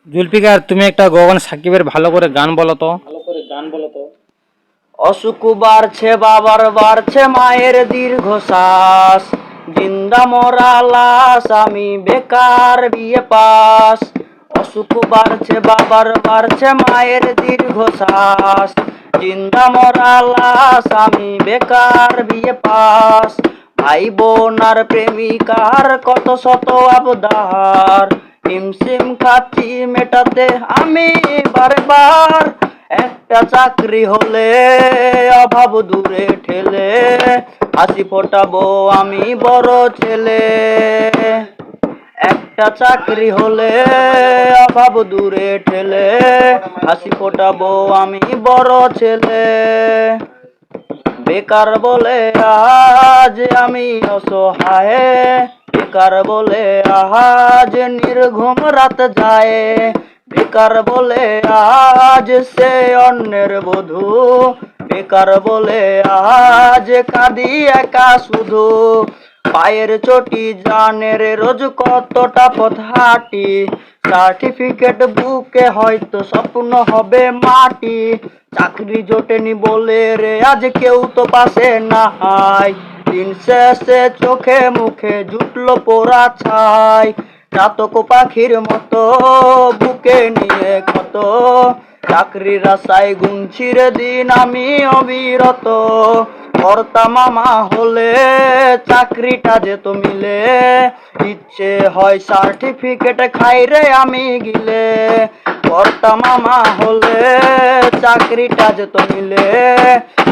জুলফিকার, তুমি একটা গগন সাকিবের ভালো করে গান বলো তো। অসুখ বাড়ছে বাবার বাড়ছে মায়ের দীর্ঘশ্বাস, জিন্দা মরা লাশ আমি বেকার বিয়ে পাস। অসুখ বাড়ছে বাবার বাড়ছে মায়ের দীর্ঘশ্বাস, জিন্দা মরা লাশ আমি বেকার বিয়ে পাস। ভাই বোন আর প্রেমিকার কত শত আবদার, হিমশিম খাচ্ছি মেটাতে আমি বারবার। একটা চাকরি হলে অভাব দূরে ঠেলে, হাসি ফোটাবো আমি বড় ছেলে। একটা চাকরি হলে অভাব দূরে ঠেলে, হাসি ফোটাবো আমি বড় ছেলে। বেকার বলে আজ আমি অসহায়, বেকার বলে আজ নির্ঘুম রাত যায়। বেকার বলে আজ সে অন্যের বধূ, বেকার বলে আজ কাঁদি একা শুধু। পায়ের চটি জানের রোজ কতটা পথ হাঁটি, সার্টিফিকেট বুকে হয়তো স্বপ্ন হবে মাটি। চাকরি জোটেনি বলে রে আজ কেউ তো পাশে নাই, দিন শেষে চোখে মুখে জুটলো পোড়া ছাই। চাতক পাখির মতো বুকে নিয়ে ক্ষত, চাকরির আশায় গুনছি রে দিন আমি অবিরত। কর্তা মামা হলে চাকরিটা যেত মিলে, ইচ্ছে হয় সার্টিফিকেট খাই রে আমি গিলে। কর্তা মামা হলে চাকরিটা যেত মিলে,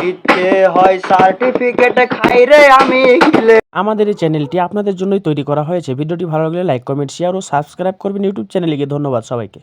ইচ্ছে হয় সার্টিফিকেট খাই রে আমি গিলে। আমাদের এই চ্যানেলটি আপনাদের জন্যই তৈরি করা হয়েছে। ভিডিওটি ভালো লাগলে লাইক, কমেন্ট, শেয়ার ও সাবস্ক্রাইব করবেন ইউটিউব চ্যানেলে গিয়ে। ধন্যবাদ সবাইকে।